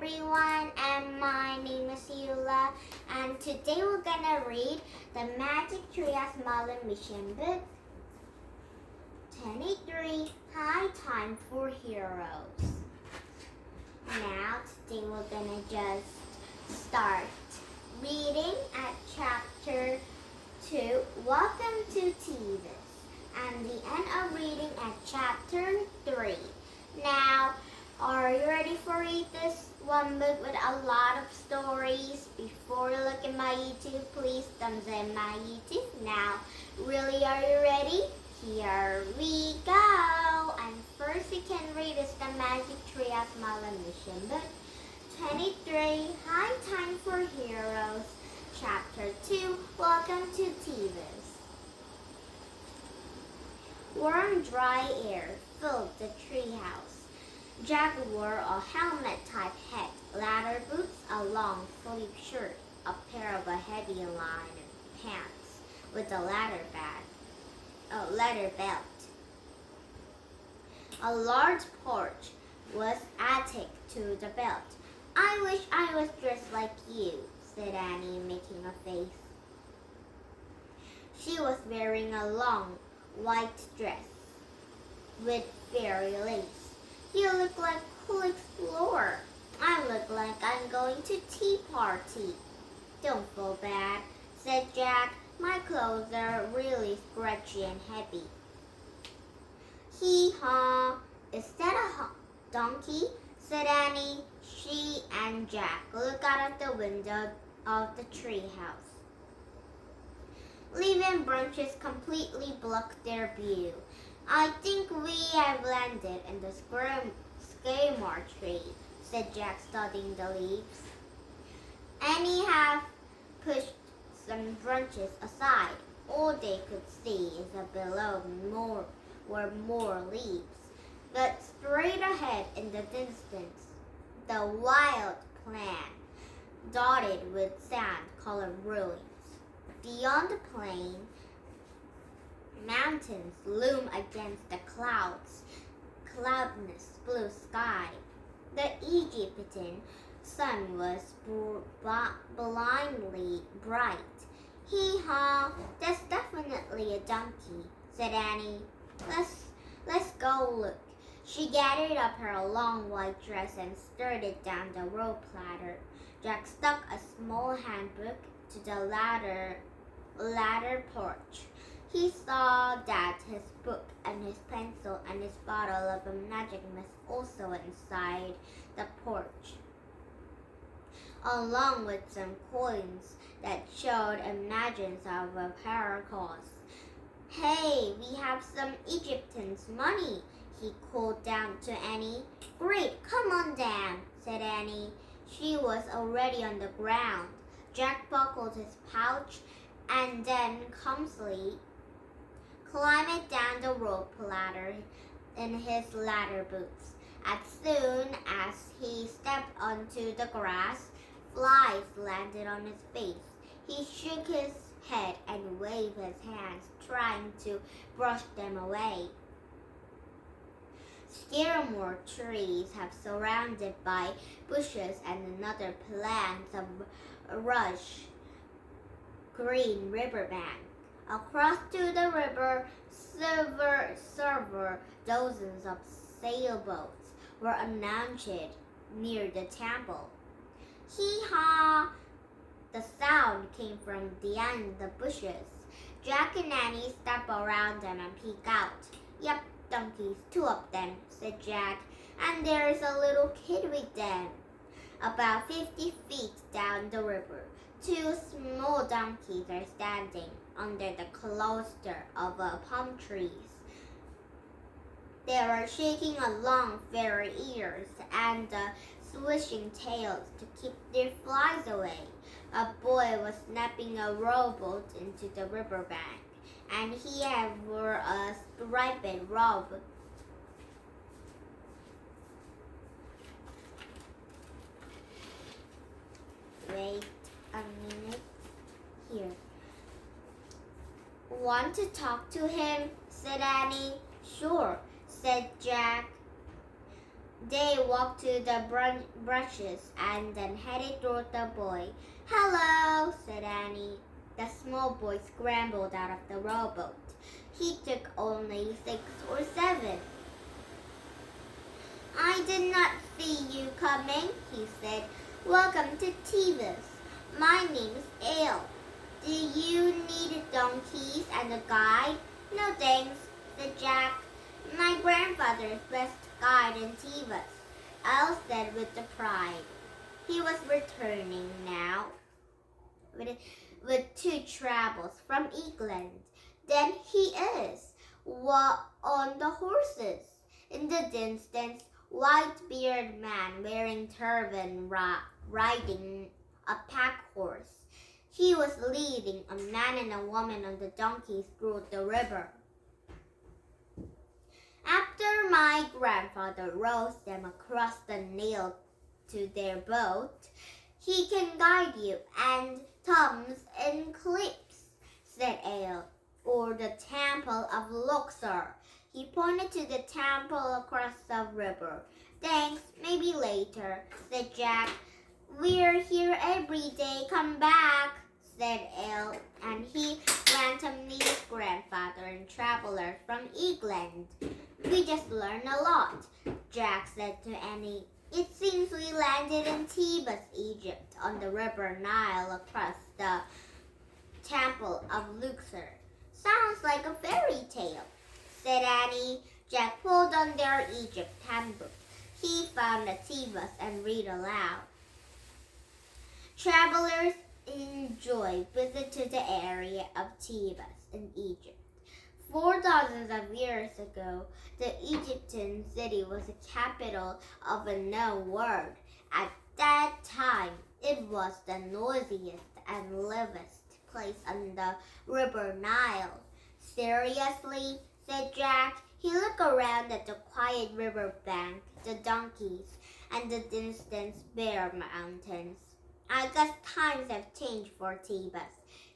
everyone, and my name is Eula, and today we're gonna read the Magic Tree as Merlin Mission Book 23, High Time for Heroes. Now, today we're gonna just start reading at chapter 2, Welcome to Tevis, and the end of reading at chapter 3. Now, are you ready for read this one book with a lot of stories? Before you look at my YouTube, please thumbs in my YouTube. Now, really, are you ready? Here we go. And first you can read is the Magic Tree of Merlin Mission Book 23, High Time for Heroes, Chapter 2, Welcome to Tevis. Warm, dry air filled the treehouse. Jack wore a helmet-type hat, leather boots, a long sleeve shirt, a pair of heavy lined pants with a leather belt. A large pouch was attached to the belt. "I wish I was dressed like you," said Annie, making a face. She was wearing a long white dress with fairy lace. "You look like a cool explorer." "I look like I'm going to tea party." "Don't feel bad," said Jack. "My clothes are really scratchy and heavy." "Hee-haw, is that a donkey?" said Annie. She and Jack looked out of the window of the treehouse. Leaf branches completely blocked their view. "I think we have landed in the sycamore tree," said Jack, studying the leaves. Annie had pushed some branches aside. All they could see is below were more leaves. But straight ahead in the distance, the wild plain, dotted with sand-colored ruins. Beyond the plain, mountains loom against the cloudless blue sky. The Egyptian sun was blindingly bright. "Hee-haw, that's definitely a donkey," said Annie. Let's go look." She gathered up her long white dress and started down the rope ladder. Jack stuck a small handbook to the ladder porch. He saw that his book and his pencil and his bottle of a magic mist also inside the porch, along with some coins that showed images of parables. "Hey, we have some Egyptians' money," he called down to Annie. "Great, come on down," said Annie. She was already on the ground. Jack buckled his pouch and then clumsily climbed down the rope ladder in his ladder boots. As soon as he stepped onto the grass, flies landed on his face. He shook his head and waved his hands, trying to brush them away. Sycamore trees have surrounded by bushes and another plants of lush green riverbank. Across to the river, dozens of sailboats were announced near the temple. "Hee-haw!" The sound came from behind the bushes. Jack and Annie stepped around them and peeked out. "Yep, donkeys, 2 of them," said Jack, "and there's a little kid with them." About 50 feet down the river, 2 small donkeys are standing under the cluster of palm trees. They were shaking long fairy ears and swishing tails to keep their flies away. A boy was snapping a rowboat into the riverbank, and he wore a striped robe. Wait a minute here. "Want to talk to him?" said Annie. "Sure," said Jack. They walked to the bushes and then headed toward the boy. "Hello," said Annie. The small boy scrambled out of the rowboat. He took only 6 or 7. "I did not see you coming," he said. "Welcome to Tevis. My name's Ale. Do you need donkeys and a guide?" "No thanks," said Jack. "My grandfather's best guide in Tevis," Al said with pride. He was returning now with 2 travels from England. Then he is on the horses. In the distance, white-bearded man wearing turban riding a pack horse. He was leading a man and a woman on the donkeys through the river. After my grandfather rows them across the Nile to their boat, he can guide you, and Thumbs and Clips, said Ale, or the Temple of Luxor. He pointed to the temple across the river. "Thanks, maybe later," said Jack. "We're here every day. Come back," said Ale, and he ran to meet his grandfather and travelers from England. "We just learned a lot," Jack said to Annie. "It seems we landed in Thebes, Egypt, on the river Nile across the Temple of Luxor." "Sounds like a fairy tale," said Annie. Jack pulled on their Egypt handbook. He found a Thebes and read aloud. "Travelers enjoy visit to the area of Thebes in Egypt. 4 thousands of years ago, the Egyptian city was the capital of a known world. At that time, it was the noisiest and liveliest place on the river Nile." "Seriously?" said Jack. He looked around at the quiet river bank, the donkeys, and the distant bare mountains. "I guess times have changed for Thebes,"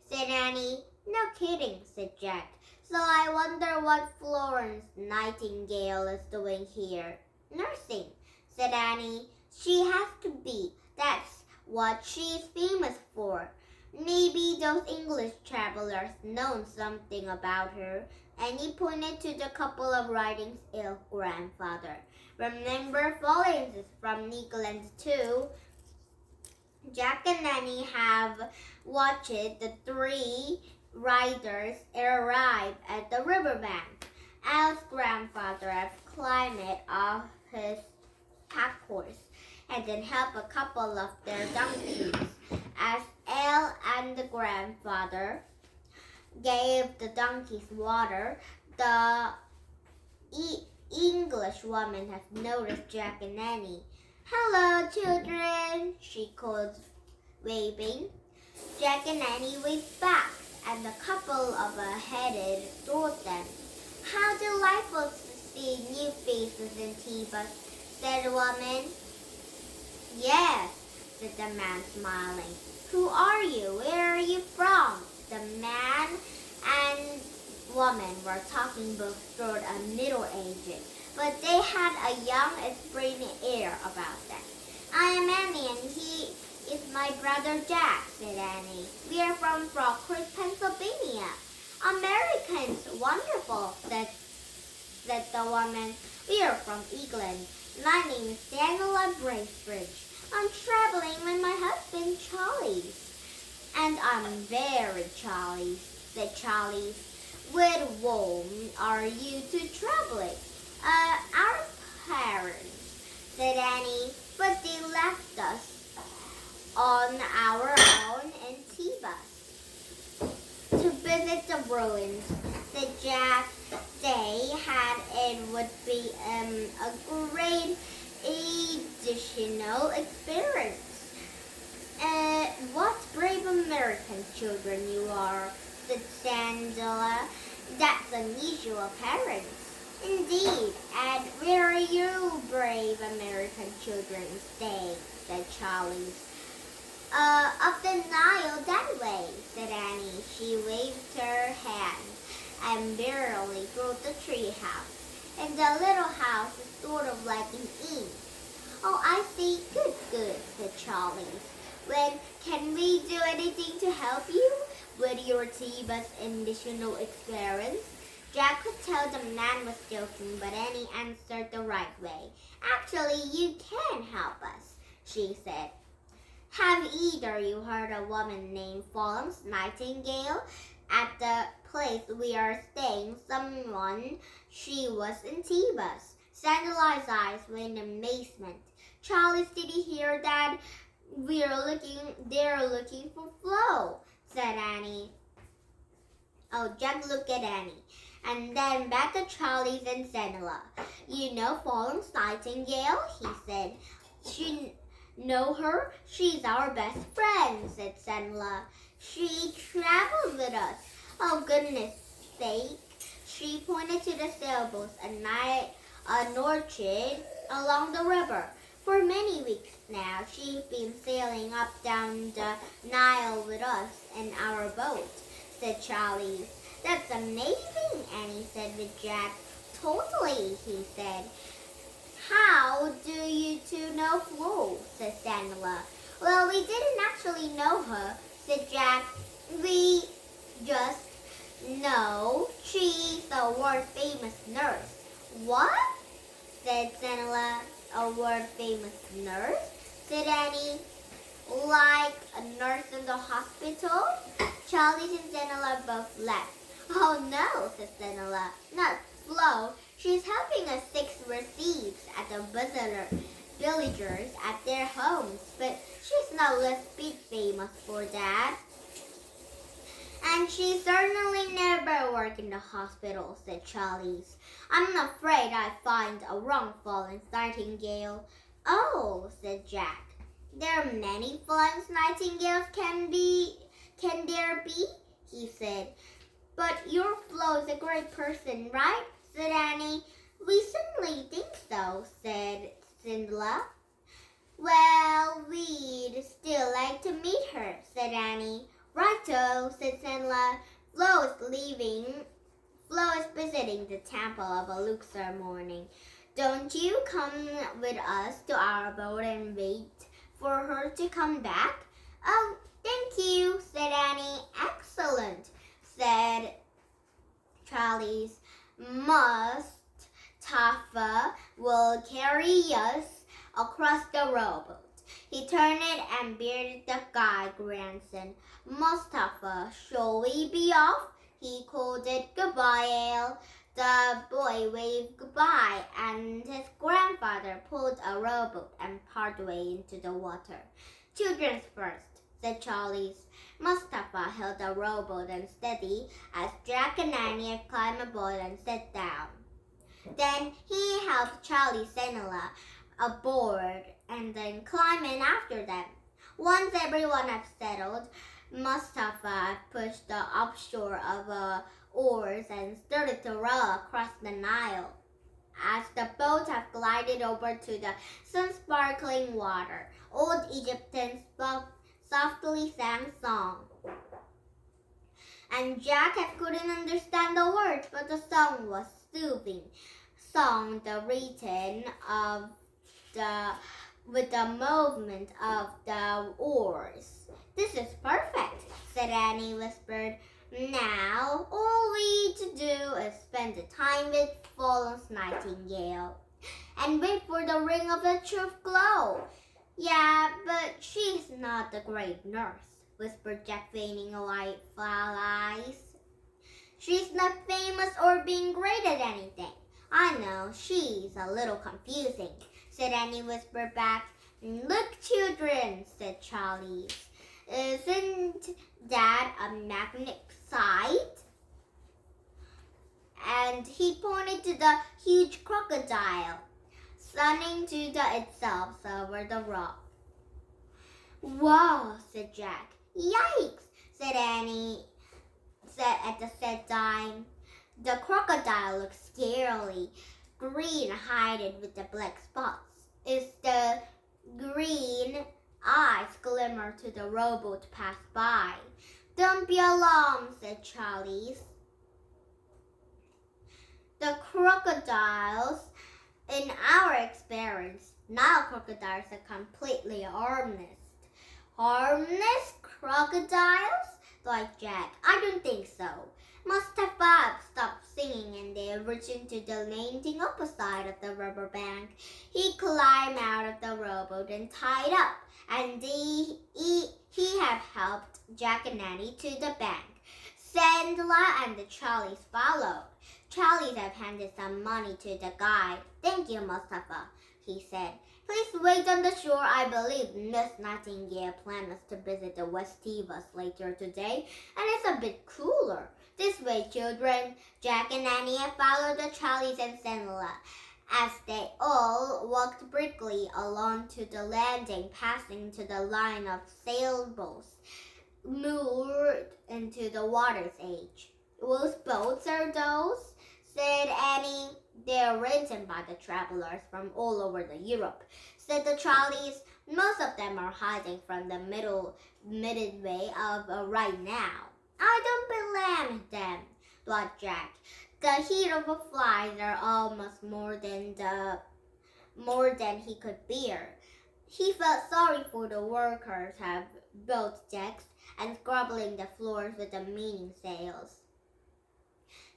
said Annie. "No kidding," said Jack. "So I wonder what Florence Nightingale is doing here." "Nursing," said Annie. "She has to be. That's what she's famous for. Maybe those English travelers know something about her." And he pointed to the couple of writings Ale's grandfather. "Remember, Florence is from England too." Jack and Annie have watched the 3 riders arrive at the riverbank. Al's grandfather had climbed off his pack horse and then helped a couple of their donkeys. As Al and the grandfather gave the donkeys water, the English woman had noticed Jack and Annie. "Hello, children," she called, waving. Jack and Annie waved back, and the couple headed toward them. "How delightful to see new faces in Thebes," said the woman. "Yes," said the man, smiling. "Who are you? Where are you from?" The man and woman were talking both short and middle-aged, but they had a young and springy air about them. "I am Annie, and he is my brother Jack," said Annie. "We are from Rock Creek, Pennsylvania." "Americans, wonderful," said the woman. "We are from England. My name is Daniela Bracebridge. I'm traveling with my husband, Charlie." "And I'm very Charlie," said Charlie. "With whom are you two traveling?" Our parents," said Annie, "but they left us on our own in Thebes to visit the ruins," said Jack. "They had it would be a great educational experience." "What brave American children you are," said Sandela. "That's unusual parents." "Indeed, and where are you brave American children stay?" said Charlie. Up the Nile that way," said Annie. She waved her hand and barely through the tree house. And the little house is sort of like an inn. Oh, I see. Good, good, said Charlie. Well, can we do anything to help you with your T-bus additional experience? Jack could tell the man was joking, but Annie answered the right way. Actually, you can help us, she said. Have either you heard a woman named Florence Nightingale? At the place we are staying, she was in T-bus. Sandali's eyes were in amazement. Charlie, did you hear that? They're looking for Flo, said Annie. Oh, Jack looked at Annie, and then back to Charlie and Sandala. You know Florence Nightingale, he said. You know her? She's our best friend, said Sandala. She traveled with us. Oh, goodness sake. She pointed to the sailboats an orchard along the river. For many weeks now, she's been sailing up down the Nile with us in our boat, said Charlie. That's amazing, Annie said with Jack. Totally, he said. How do you two know Flo? Said Sandala. Well, we didn't actually know her, said Jack. We just know she's a world-famous nurse. What? Said Sandala. A world-famous nurse? Said Annie. Like a nurse in the hospital? Charlie and Sandala both laughed. Oh no, said Sandala. Not Flo. She's helping us fix receipts at the villagers at their homes, but she's not less big famous for that. And she certainly never worked in the hospital, said Charlie. I'm afraid I find a wrong Florence Nightingale. Oh, said Jack. There are many Florence Nightingales can there be? He said. But your Flo is a great person, right? Said Annie. We certainly think so, said Cinderella. Well, we'd still like to meet her, said Annie. Righto, said Cinderella. Flo is visiting the temple of a Luxor morning. Don't you come with us to our boat and wait for her to come back? Oh, thank you, said Annie. Excellent, said Charlie's. Mustafa will carry us across the rowboat. He turned and bearded the guy grandson. Mustafa, shall we be off? He called it. Goodbye, Ale. The boy waved goodbye, and his grandfather pulled a rowboat and partway into the water. Children's first, said Charlie. Mustafa held the rowboat unsteady as Jack and Annie climbed aboard and sat down. Then he helped Charlie Sandala aboard and then climbed in after them. Once everyone had settled, Mustafa pushed the offshore of oars and started to row across the Nile. As the boat had glided over to the sun-sparkling water, old Egyptians softly sang song. And Jack couldn't understand the words, but the song was soothing. Song written with the movement of the oars. This is perfect, said Annie whispered. Now, all we need to do is spend the time with Florence Nightingale and wait for the ring of the truth glow. Yeah, but she's not a great nurse, whispered Jack, feigning a white eyes. She's not famous or being great at anything. I know, she's a little confusing, said Annie, whispered back. Look, children, said Charlie. Isn't that a magnificent sight? And he pointed to the huge crocodile, sunning to itself over the rock. Wow, said Jack. Yikes, said Annie, at the said time. The crocodile looked scarily green, hidden with the black spots. Is the green eyes glimmer to the rowboat passed by. Don't be alarmed, said Charlie. The crocodiles, in our experience, Nile crocodiles are completely harmless. Harmless crocodiles? Like Jack. I don't think so. Mustafa stopped singing and they returned to the landing opposite of the riverbank. He climbed out of the rowboat and tied up, and he had helped Jack and Annie to the bank. Sandla and the Charlies followed. Charlies had handed some money to the guide. Thank you, Mustafa, he said. Please wait on the shore. I believe Miss Nightingale planned us to visit the West Tevas later today, and it's a bit cooler. This way, children. Jack and Annie followed the Charlies and Sandla as they all walked briskly along to the landing, passing to the line of sailboats moored into the water's edge. Whose boats are those? Said Annie. They're rented by the travelers from all over the Europe, said the Charlies. Most of them are hiding from the midway of right now. I don't blame them, thought Jack. The heat of the flies are almost more than he could bear. He felt sorry for the workers who have built decks and scrubbing the floors with the meaning sails.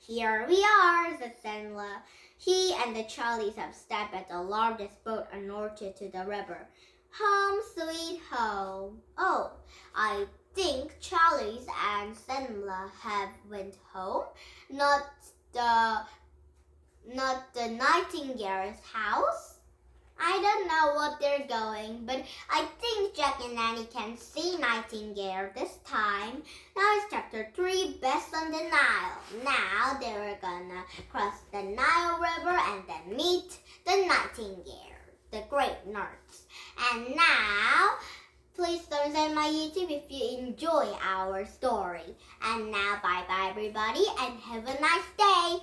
Here we are, said Sandla. He and the Charlies have stepped at the largest boat anorted to the river. Home sweet home. Oh, I think Charlies and Sandla have went home, not the Nightingale's house. I don't know what they're going, but I think Jack and Annie can see Nightingale this time. Now it's chapter 3, Best on the Nile. Now they're gonna cross the Nile River and then meet the Nightingale, the great nurse. And now, please subscribe my YouTube if you enjoy our story. And now, bye-bye everybody and have a nice day.